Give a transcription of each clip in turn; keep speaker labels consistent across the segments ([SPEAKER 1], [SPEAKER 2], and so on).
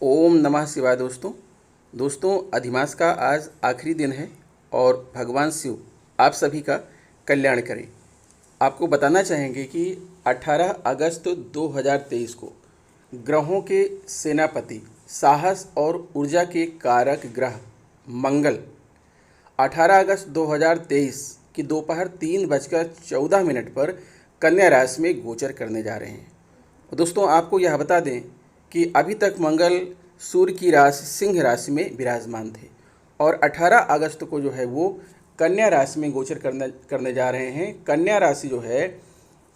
[SPEAKER 1] ओम नमः शिवाय। दोस्तों अधिमास का आज आखिरी दिन है और भगवान शिव आप सभी का कल्याण करें। आपको बताना चाहेंगे कि 18 अगस्त 2023 को ग्रहों के सेनापति, साहस और ऊर्जा के कारक ग्रह मंगल 18 अगस्त 2023 की दोपहर 3:14 पर कन्या राशि में गोचर करने जा रहे हैं। दोस्तों आपको यह बता दें कि अभी तक मंगल सूर्य की राशि सिंह राशि में विराजमान थे और 18 अगस्त को जो है वो कन्या राशि में गोचर करने जा रहे हैं। कन्या राशि जो है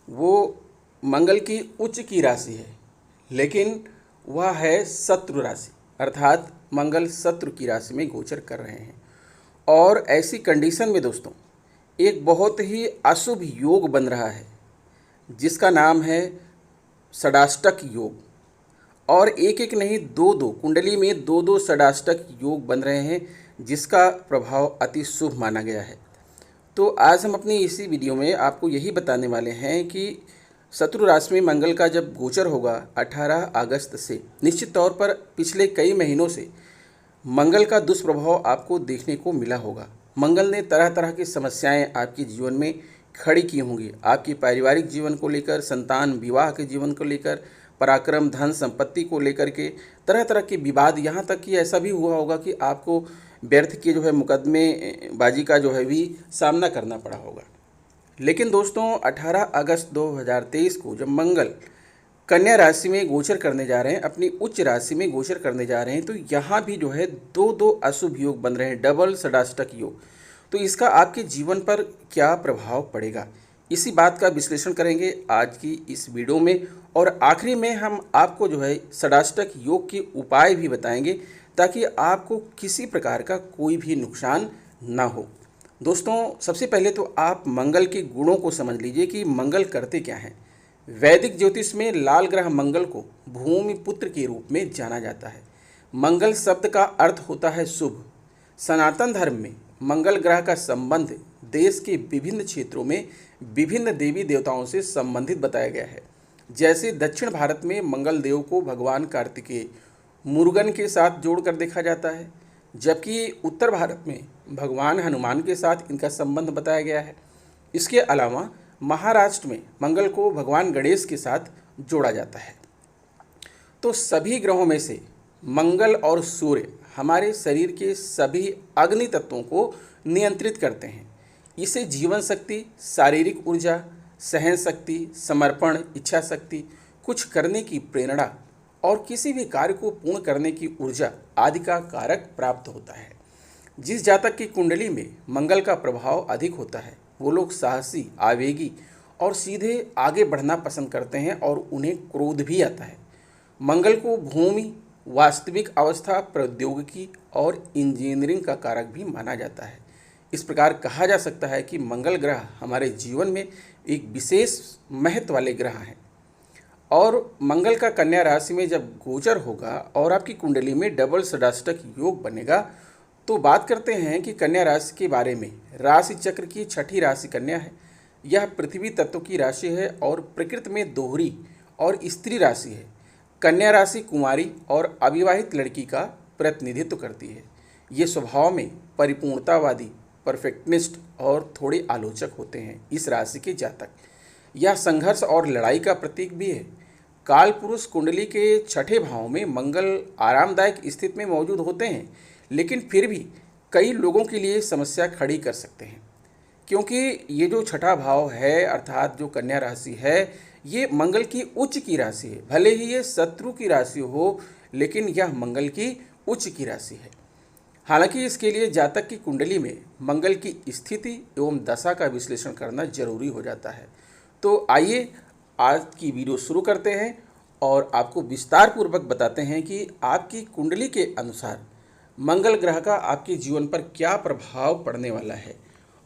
[SPEAKER 1] वो मंगल की उच्च की राशि है, लेकिन वह है शत्रु राशि, अर्थात मंगल शत्रु की राशि में गोचर कर रहे हैं। और ऐसी कंडीशन में दोस्तों एक बहुत ही अशुभ योग बन रहा है जिसका नाम है षडाष्टक योग। और एक एक नहीं, दो दो कुंडली में दो दो षडाष्टक योग बन रहे हैं जिसका प्रभाव अति शुभ माना गया है। तो आज हम अपनी इसी वीडियो में आपको यही बताने वाले हैं कि शत्रु राशि में मंगल का जब गोचर होगा 18 अगस्त से, निश्चित तौर पर पिछले कई महीनों से मंगल का दुष्प्रभाव आपको देखने को मिला होगा। मंगल ने तरह तरह की समस्याएं आपके जीवन में खड़ी की होंगी। आपकी पारिवारिक जीवन को लेकर, संतान विवाह के जीवन को लेकर, पराक्रम, धन संपत्ति को लेकर के तरह तरह के विवाद, यहाँ तक कि ऐसा भी हुआ होगा कि आपको व्यर्थ के जो है मुकदमे बाजी का जो है भी सामना करना पड़ा होगा। लेकिन दोस्तों 18 अगस्त 2023 को जब मंगल कन्या राशि में गोचर करने जा रहे हैं, अपनी उच्च राशि में गोचर करने जा रहे हैं, तो यहाँ भी जो है दो दो अशुभ योग बन रहे हैं, डबल षडाष्टक योग। तो इसका आपके जीवन पर क्या प्रभाव पड़ेगा, इसी बात का विश्लेषण करेंगे आज की इस वीडियो में। और आखिरी में हम आपको जो है षडाष्टक योग के उपाय भी बताएंगे ताकि आपको किसी प्रकार का कोई भी नुकसान ना हो। दोस्तों सबसे पहले तो आप मंगल के गुणों को समझ लीजिए कि मंगल करते क्या हैं। वैदिक ज्योतिष में लाल ग्रह मंगल को भूमि पुत्र के रूप में जाना जाता है। मंगल शब्द का अर्थ होता है शुभ। सनातन धर्म में मंगल ग्रह का संबंध देश के विभिन्न क्षेत्रों में विभिन्न देवी देवताओं से संबंधित बताया गया है। जैसे दक्षिण भारत में मंगल देव को भगवान कार्तिकेय, मुरुगन के साथ जोड़कर देखा जाता है, जबकि उत्तर भारत में भगवान हनुमान के साथ इनका संबंध बताया गया है। इसके अलावा महाराष्ट्र में मंगल को भगवान गणेश के साथ जोड़ा जाता है। तो सभी ग्रहों में से मंगल और सूर्य हमारे शरीर के सभी अग्नि तत्वों को नियंत्रित करते हैं। इसे जीवन शक्ति, शारीरिक ऊर्जा, सहन शक्ति, समर्पण, इच्छा शक्ति, कुछ करने की प्रेरणा और किसी भी कार्य को पूर्ण करने की ऊर्जा आदि का कारक प्राप्त होता है। जिस जातक की कुंडली में मंगल का प्रभाव अधिक होता है वो लोग साहसी, आवेगी और सीधे आगे बढ़ना पसंद करते हैं और उन्हें क्रोध भी आता है। मंगल को भूमि, वास्तविक अवस्था, प्रौद्योगिकी और इंजीनियरिंग का कारक भी माना जाता है। इस प्रकार कहा जा सकता है कि मंगल ग्रह हमारे जीवन में एक विशेष महत्व वाले ग्रह हैं। और मंगल का कन्या राशि में जब गोचर होगा और आपकी कुंडली में डबल षडाष्टक योग बनेगा, तो बात करते हैं कि कन्या राशि के बारे में। राशि चक्र की छठी राशि कन्या है। यह पृथ्वी तत्व की राशि है और प्रकृति में दोहरी और स्त्री राशि है। कन्या राशि कुंवारी और अविवाहित लड़की का प्रतिनिधित्व करती है। ये स्वभाव में परिपूर्णतावादी, परफेक्टनिस्ट और थोड़े आलोचक होते हैं। इस राशि के जातक यह संघर्ष और लड़ाई का प्रतीक भी है। काल पुरुष कुंडली के छठे भाव में मंगल आरामदायक स्थिति में मौजूद होते हैं, लेकिन फिर भी कई लोगों के लिए समस्या खड़ी कर सकते हैं, क्योंकि ये जो छठा भाव है अर्थात जो कन्या राशि है, ये मंगल की उच्च की राशि है। भले ही ये शत्रु की राशि हो, लेकिन यह मंगल की उच्च की राशि है। हालांकि इसके लिए जातक की कुंडली में मंगल की स्थिति एवं दशा का विश्लेषण करना जरूरी हो जाता है। तो आइए आज की वीडियो शुरू करते हैं और आपको विस्तार पूर्वक बताते हैं कि आपकी कुंडली के अनुसार मंगल ग्रह का आपके जीवन पर क्या प्रभाव पड़ने वाला है,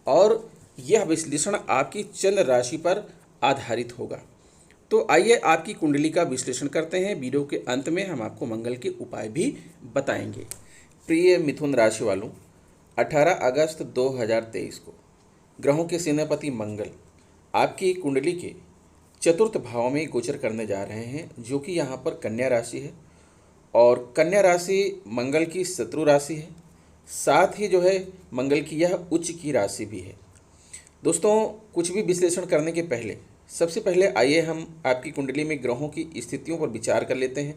[SPEAKER 1] और यह विश्लेषण आपकी चंद्र राशि पर आधारित होगा। तो आइए आपकी कुंडली का विश्लेषण करते हैं। वीडियो के अंत में हम आपको मंगल के उपाय भी बताएंगे। प्रिय मिथुन राशि वालों, 18 अगस्त 2023 को ग्रहों के सेनापति मंगल आपकी कुंडली के चतुर्थ भाव में गोचर करने जा रहे हैं, जो कि यहाँ पर कन्या राशि है। और कन्या राशि मंगल की शत्रु राशि है, साथ ही जो है मंगल की यह उच्च की राशि भी है। दोस्तों, कुछ भी विश्लेषण करने के पहले सबसे पहले आइए हम आपकी कुंडली में ग्रहों की स्थितियों पर विचार कर लेते हैं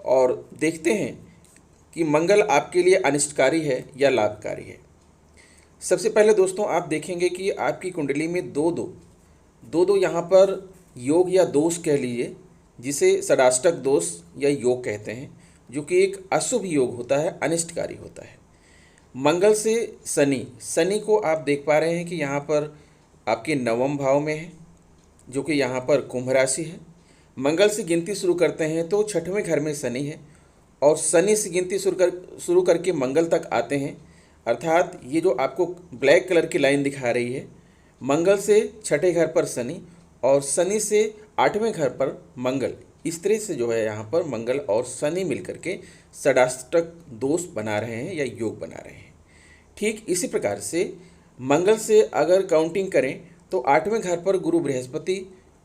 [SPEAKER 1] और देखते हैं कि मंगल आपके लिए अनिष्टकारी है या लाभकारी है। सबसे पहले दोस्तों, आप देखेंगे कि आपकी कुंडली में दो यहाँ पर योग या दोष कह लीजिए, जिसे षडाष्टक दोष या योग कहते हैं, जो कि एक अशुभ योग होता है, अनिष्टकारी होता है। मंगल से शनि को आप देख पा रहे हैं कि यहाँ पर आपके नवम भाव में है, जो कि यहाँ पर कुंभ राशि है। मंगल से गिनती शुरू करते हैं तो छठवें घर में शनि है, और शनि से गिनती शुरू करके मंगल तक आते हैं। अर्थात ये जो आपको ब्लैक कलर की लाइन दिखा रही है, मंगल से छठे घर पर शनि और शनि से आठवें घर पर मंगल, इस तरह से जो है यहाँ पर मंगल और शनि मिलकर के षडाष्टक दोष बना रहे हैं या योग बना रहे हैं। ठीक इसी प्रकार से मंगल से अगर काउंटिंग करें तो आठवें घर पर गुरु बृहस्पति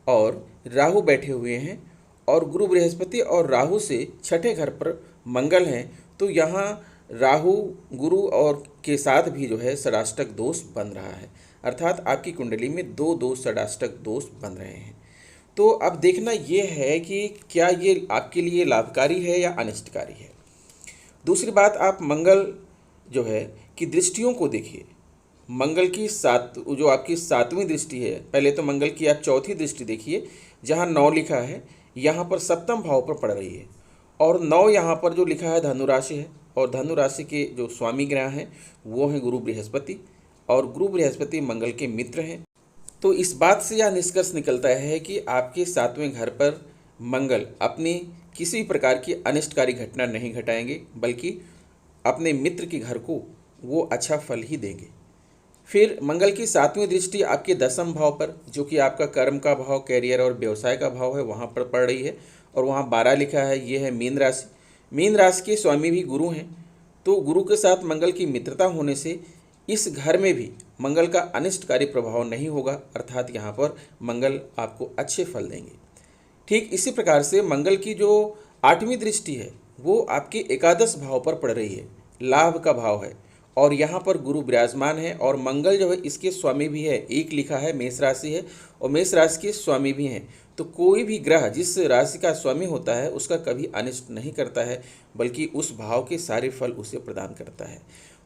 [SPEAKER 1] और राहु बैठे हुए हैं, और गुरु बृहस्पति और राहु से छठे घर पर मंगल हैं, तो यहाँ राहु गुरु और के साथ भी जो है षडाष्टक दोष बन रहा है। अर्थात आपकी कुंडली में दो षडाष्टक दोष बन रहे हैं। तो अब देखना ये है कि क्या ये आपके लिए लाभकारी है या अनिष्टकारी है। दूसरी बात, आप मंगल जो है कि दृष्टियों को देखिए। मंगल की जो आपकी सातवीं दृष्टि है, पहले तो मंगल की आप चौथी दृष्टि देखिए, जहाँ 9 लिखा है यहाँ पर सप्तम भाव पर पड़ रही है, और 9 यहाँ पर जो लिखा है धनु राशि है, और धनु राशि के जो स्वामी ग्रह हैं वो हैं गुरु बृहस्पति, और गुरु बृहस्पति मंगल के मित्र हैं। तो इस बात से यह निष्कर्ष निकलता है कि आपके सातवें घर पर मंगल अपनी किसी भी प्रकार की अनिष्टकारी घटना नहीं घटाएंगे, बल्कि अपने मित्र के घर को वो अच्छा फल ही देंगे। फिर मंगल की सातवीं दृष्टि आपके दसम भाव पर, जो कि आपका कर्म का भाव, कैरियर और व्यवसाय का भाव है, वहाँ पर पड़ रही है, और वहाँ 12 लिखा है, ये है मीन राशि। मीन राशि के स्वामी भी गुरु हैं, तो गुरु के साथ मंगल की मित्रता होने से इस घर में भी मंगल का अनिष्टकारी प्रभाव नहीं होगा, अर्थात यहाँ पर मंगल आपको अच्छे फल देंगे। ठीक इसी प्रकार से मंगल की जो 8वीं दृष्टि है वो आपके एकादश भाव पर पड़ रही है, लाभ का भाव है, और यहाँ पर गुरु विराजमान है, और मंगल जो है इसके स्वामी भी है। एक लिखा है मेष राशि है, और मेष राशि के स्वामी भी हैं। तो कोई भी ग्रह जिस राशि का स्वामी होता है उसका कभी अनिष्ट नहीं करता है, बल्कि उस भाव के सारे फल उसे प्रदान करता है।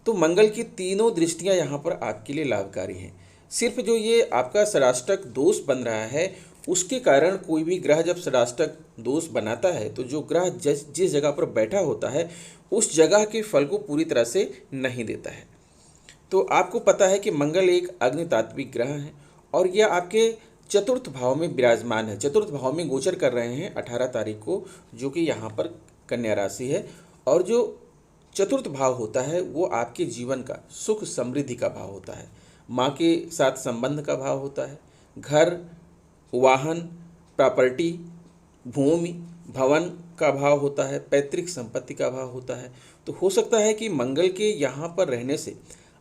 [SPEAKER 1] तो मंगल की तीनों दृष्टियाँ यहाँ पर आपके लिए लाभकारी हैं। सिर्फ जो ये आपका षडाष्टक दोष बन रहा है, उसके कारण कोई भी ग्रह जब षडाष्टक दोष बनाता है तो जो ग्रह जिस जगह पर बैठा होता है उस जगह के फल को पूरी तरह से नहीं देता है। तो आपको पता है कि मंगल एक अग्नि तात्विक ग्रह है, और यह आपके चतुर्थ भाव में विराजमान है, चतुर्थ भाव में गोचर कर रहे हैं 18 तारीख को, जो कि यहाँ पर कन्या राशि है। और जो चतुर्थ भाव होता है वो आपके जीवन का सुख समृद्धि का भाव होता है, माँ के साथ संबंध का भाव होता है, घर, वाहन, प्रॉपर्टी, भूमि, भवन का भाव होता है, पैतृक संपत्ति का भाव होता है। तो हो सकता है कि मंगल के यहाँ पर रहने से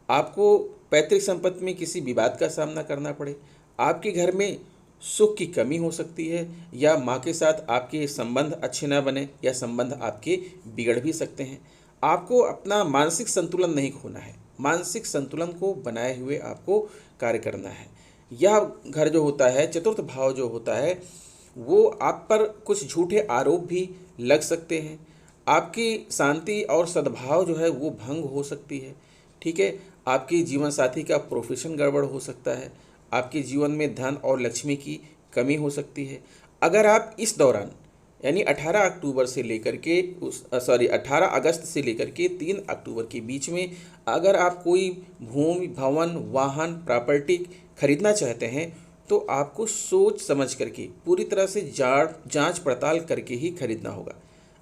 [SPEAKER 1] आपको पैतृक संपत्ति में किसी विवाद का सामना करना पड़े, आपके घर में सुख की कमी हो सकती है, या माँ के साथ आपके संबंध अच्छे ना बने, या संबंध आपके बिगड़ भी सकते हैं। आपको अपना मानसिक संतुलन नहीं खोना है, मानसिक संतुलन को बनाए हुए आपको कार्य करना है। यह घर जो होता है, चतुर्थ भाव जो होता है, वो आप पर कुछ झूठे आरोप भी लग सकते हैं, आपकी शांति और सद्भाव जो है वो भंग हो सकती है। ठीक है, आपके जीवन साथी का प्रोफेशन गड़बड़ हो सकता है, आपके जीवन में धन और लक्ष्मी की कमी हो सकती है। अगर आप इस दौरान यानी 18 अक्टूबर से लेकर के 18 अगस्त से लेकर के 3 अक्टूबर के बीच में अगर आप कोई भूमि, भवन, वाहन, प्रॉपर्टी खरीदना चाहते हैं तो आपको सोच समझ करके पूरी तरह से जांच पड़ताल करके ही खरीदना होगा।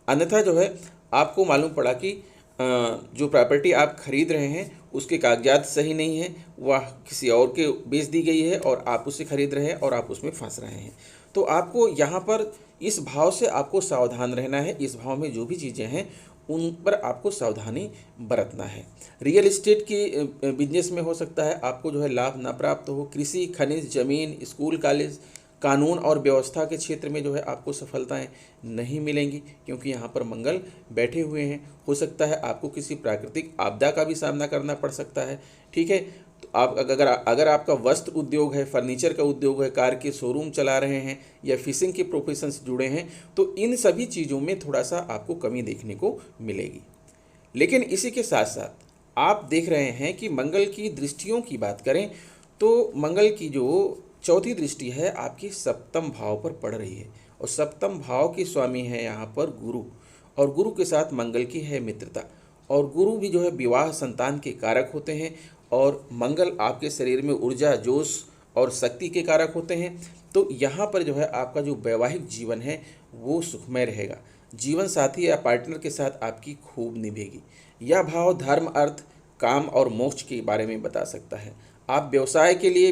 [SPEAKER 1] अन्यथा जो है आपको मालूम पड़ा कि जो प्रॉपर्टी आप खरीद रहे हैं उसके कागजात सही नहीं है, वह किसी और के बेच दी गई है और आप उसे खरीद रहे हैं और आप उसमें फंस रहे हैं। तो आपको यहाँ पर इस भाव से आपको सावधान रहना है। इस भाव में जो भी चीज़ें हैं उन पर आपको सावधानी बरतना है। रियल एस्टेट की बिजनेस में हो सकता है आपको जो है लाभ ना प्राप्त हो। कृषि, खनिज, जमीन, स्कूल, कॉलेज, कानून और व्यवस्था के क्षेत्र में जो है आपको सफलताएं नहीं मिलेंगी, क्योंकि यहाँ पर मंगल बैठे हुए हैं। हो सकता है आपको किसी प्राकृतिक आपदा का भी सामना करना पड़ सकता है। ठीक है, तो आप अगर आपका वस्त्र उद्योग है, फर्नीचर का उद्योग है, कार के शोरूम चला रहे हैं या फिशिंग के प्रोफेशन से जुड़े हैं, तो इन सभी चीज़ों में थोड़ा सा आपको कमी देखने को मिलेगी। लेकिन इसी के साथ साथ आप देख रहे हैं कि मंगल की दृष्टियों की बात करें तो मंगल की जो चौथी दृष्टि है आपकी सप्तम भाव पर पड़ रही है, और सप्तम भाव के स्वामी है यहाँ पर गुरु, और गुरु के साथ मंगल की है मित्रता। और गुरु भी जो है विवाह संतान के कारक होते हैं, और मंगल आपके शरीर में ऊर्जा, जोश और शक्ति के कारक होते हैं। तो यहाँ पर जो है आपका जो वैवाहिक जीवन है वो सुखमय रहेगा। जीवन साथी या पार्टनर के साथ आपकी खूब निभेगी। यह भाव धर्म, अर्थ, काम और मोक्ष के बारे में बता सकता है। आप व्यवसाय के लिए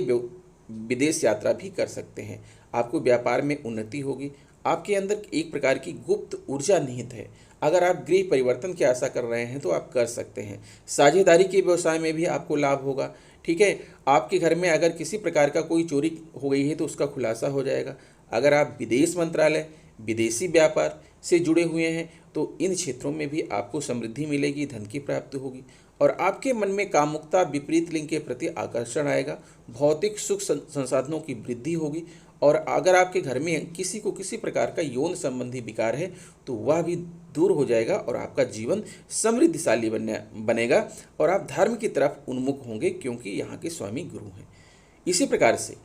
[SPEAKER 1] विदेश यात्रा भी कर सकते हैं। आपको व्यापार में उन्नति होगी। आपके अंदर एक प्रकार की गुप्त ऊर्जा निहित है। अगर आप गृह परिवर्तन की आशा कर रहे हैं तो आप कर सकते हैं। साझेदारी के व्यवसाय में भी आपको लाभ होगा। ठीक है, आपके घर में अगर किसी प्रकार का कोई चोरी हो गई है तो उसका खुलासा हो जाएगा। अगर आप विदेश मंत्रालय, विदेशी व्यापार से जुड़े हुए हैं तो इन क्षेत्रों में भी आपको समृद्धि मिलेगी, धन की प्राप्ति होगी, और आपके मन में कामुकता, विपरीत लिंग के प्रति आकर्षण आएगा। भौतिक सुख संसाधनों की वृद्धि होगी, और अगर आपके घर में किसी को किसी प्रकार का यौन संबंधी विकार है तो वह भी दूर हो जाएगा, और आपका जीवन समृद्धिशाली बनेगा, और आप धर्म की तरफ उन्मुख होंगे, क्योंकि यहाँ के स्वामी गुरु हैं। इसी प्रकार से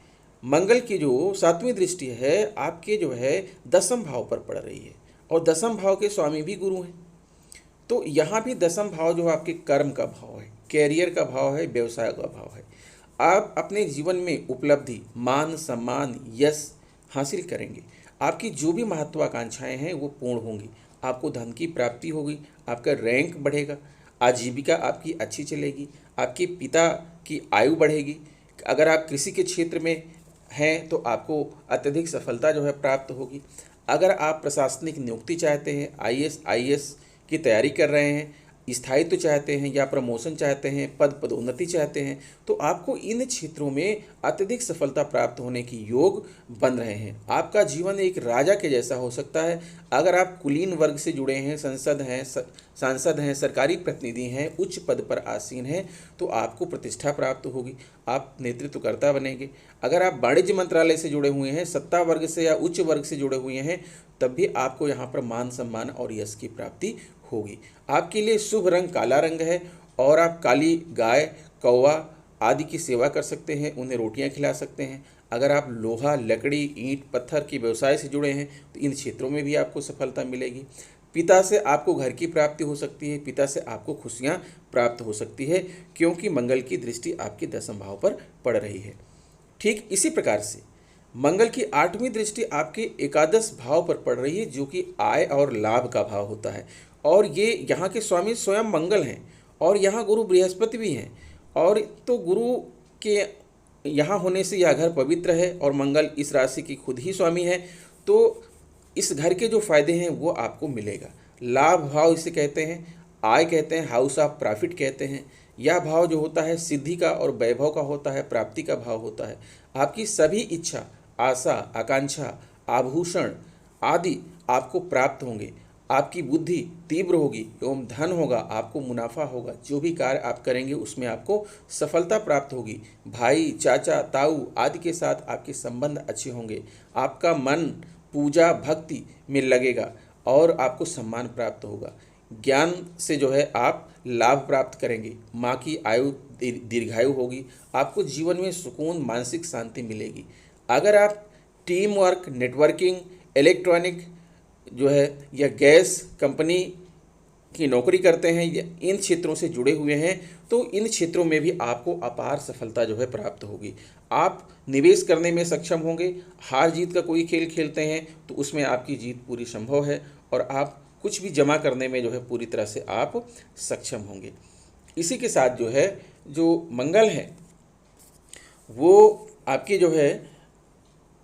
[SPEAKER 1] मंगल की जो सातवीं दृष्टि है आपके जो है दसम भाव पर पड़ रही है, और दसम भाव के स्वामी भी गुरु हैं। तो यहाँ भी दसम भाव जो आपके कर्म का भाव है, कैरियर का भाव है, व्यवसाय का भाव है। आप अपने जीवन में उपलब्धि, मान सम्मान, यश हासिल करेंगे। आपकी जो भी महत्वाकांक्षाएं हैं वो पूर्ण होंगी। आपको धन की प्राप्ति होगी, आपका रैंक बढ़ेगा, आजीविका आपकी अच्छी चलेगी, आपके पिता की आयु बढ़ेगी। अगर आप कृषि के क्षेत्र में हैं तो आपको अत्यधिक सफलता जो है प्राप्त होगी। अगर आप प्रशासनिक नियुक्ति चाहते हैं, IAS की तैयारी कर रहे हैं, स्थायित्व चाहते हैं या प्रमोशन चाहते हैं, पदोन्नति चाहते हैं, तो आपको इन क्षेत्रों में अत्यधिक सफलता प्राप्त होने की योग बन रहे हैं। आपका जीवन एक राजा के जैसा हो सकता है। अगर आप कुलीन वर्ग से जुड़े हैं, सांसद हैं, सरकारी प्रतिनिधि हैं, उच्च पद पर आसीन हैं, तो आपको प्रतिष्ठा प्राप्त होगी, आप नेतृत्वकर्ता बनेंगे। अगर आप वाणिज्य मंत्रालय से जुड़े हुए हैं, सत्ता वर्ग से या उच्च वर्ग से जुड़े हुए हैं, तब भी आपको यहाँ पर मान सम्मान और यश की प्राप्ति होगी। आपके लिए शुभ रंग काला रंग है, और आप काली गाय, कौवा आदि की सेवा कर सकते हैं, उन्हें रोटियां खिला सकते हैं। अगर आप लोहा, लकड़ी, ईंट, पत्थर के व्यवसाय से जुड़े हैं तो इन क्षेत्रों में भी आपको सफलता मिलेगी। पिता से आपको घर की प्राप्ति हो सकती है, पिता से आपको खुशियां प्राप्त हो सकती है, क्योंकि मंगल की दृष्टि आपके दसम भाव पर पड़ रही है। ठीक इसी प्रकार से मंगल की आठवीं दृष्टि आपके एकादश भाव पर पड़ रही है, जो कि आय और लाभ का भाव होता है, और ये यहाँ के स्वामी स्वयं मंगल हैं, और यहाँ गुरु बृहस्पति भी हैं। और तो गुरु के यहाँ होने से यह घर पवित्र है, और मंगल इस राशि की खुद ही स्वामी है, तो इस घर के जो फायदे हैं वो आपको मिलेगा। लाभ भाव इसे कहते हैं, आय कहते हैं, हाउस ऑफ प्रॉफिट कहते हैं। यह भाव जो होता है सिद्धि का और वैभव का होता है, प्राप्ति का भाव होता है। आपकी सभी इच्छा, आशा, आकांक्षा, आभूषण आदि आपको प्राप्त होंगे। आपकी बुद्धि तीव्र होगी एवं धन होगा, आपको मुनाफा होगा। जो भी कार्य आप करेंगे उसमें आपको सफलता प्राप्त होगी। भाई, चाचा, ताऊ आदि के साथ आपके संबंध अच्छे होंगे। आपका मन पूजा भक्ति में लगेगा, और आपको सम्मान प्राप्त होगा। ज्ञान से जो है आप लाभ प्राप्त करेंगे। माँ की आयु दीर्घायु होगी। आपको जीवन में सुकून, मानसिक शांति मिलेगी। अगर आप टीम वर्क, नेटवर्किंग, इलेक्ट्रॉनिक जो है या गैस कंपनी की नौकरी करते हैं या इन क्षेत्रों से जुड़े हुए हैं, तो इन क्षेत्रों में भी आपको अपार सफलता जो है प्राप्त होगी। आप निवेश करने में सक्षम होंगे। हार जीत का कोई खेल खेलते हैं तो उसमें आपकी जीत पूरी संभव है, और आप कुछ भी जमा करने में जो है पूरी तरह से आप सक्षम होंगे। इसी के साथ जो है जो मंगल है वो आपके जो है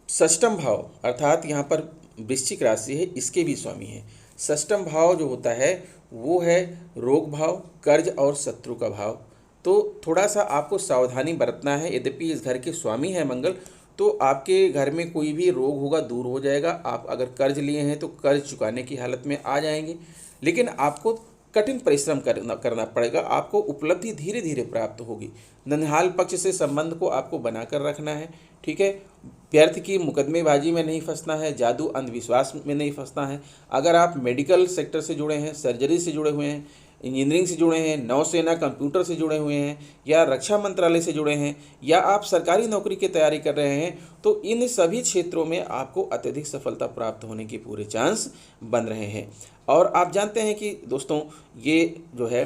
[SPEAKER 1] षष्ठम भाव, अर्थात यहाँ पर वृश्चिक राशि है, इसके भी स्वामी हैं। षष्ठम भाव जो होता है वो है रोग भाव, कर्ज और शत्रु का भाव। तो थोड़ा सा आपको सावधानी बरतना है। यद्यपि इस घर के स्वामी है मंगल, तो आपके घर में कोई भी रोग होगा दूर हो जाएगा। आप अगर कर्ज लिए हैं तो कर्ज चुकाने की हालत में आ जाएंगे, लेकिन आपको कठिन परिश्रम करना पड़ेगा। आपको उपलब्धि धीरे धीरे प्राप्त होगी। ननिहाल पक्ष से संबंध को आपको बनाकर रखना है, ठीक है। व्यर्थ की मुकदमेबाजी में नहीं फंसना है, जादू अंधविश्वास में नहीं फंसना है। अगर आप मेडिकल सेक्टर से जुड़े हैं, सर्जरी से जुड़े हुए हैं, इंजीनियरिंग से जुड़े हैं, नौसेना कंप्यूटर से जुड़े हुए हैं, या रक्षा मंत्रालय से जुड़े हैं, या आप सरकारी नौकरी की तैयारी कर रहे हैं, तो इन सभी क्षेत्रों में आपको अत्यधिक सफलता प्राप्त होने के पूरे चांस बन रहे हैं। और आप जानते हैं कि दोस्तों ये जो है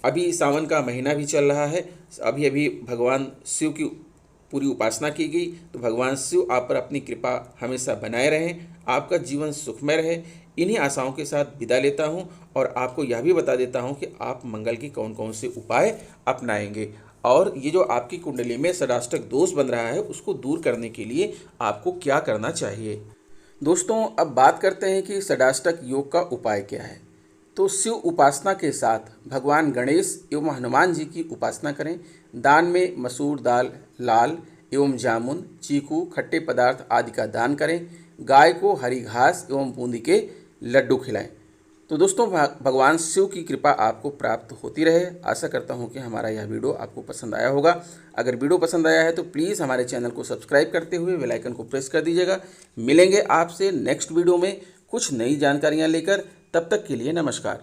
[SPEAKER 1] अभी सावन का महीना भी चल रहा है। अभी अभी भगवान शिव की पूरी उपासना की गई, तो भगवान शिव आप पर अपनी कृपा हमेशा बनाए रहें, आपका जीवन सुखमय रहे। इन्हीं आशाओं के साथ विदा लेता हूं और आपको यह भी बता देता हूं कि आप मंगल के कौन कौन से उपाय अपनाएंगे, और ये जो आपकी कुंडली में षडाष्टक दोष बन रहा है उसको दूर करने के लिए आपको क्या करना चाहिए। दोस्तों, अब बात करते हैं कि षडाष्टक योग का उपाय क्या है। तो शिव उपासना के साथ भगवान गणेश एवं हनुमान जी की उपासना करें। दान में मसूर दाल, लाल एवं जामुन, चीकू, खट्टे पदार्थ आदि का दान करें। गाय को हरी घास एवं बूंदी के लड्डू खिलाएं। तो दोस्तों, भगवान शिव की कृपा आपको प्राप्त होती रहे। आशा करता हूं कि हमारा यह वीडियो आपको पसंद आया होगा। अगर वीडियो पसंद आया है तो प्लीज़ हमारे चैनल को सब्सक्राइब करते हुए बेल आइकन को प्रेस कर दीजिएगा। मिलेंगे आपसे नेक्स्ट वीडियो में कुछ नई जानकारियां लेकर। तब तक के लिए नमस्कार।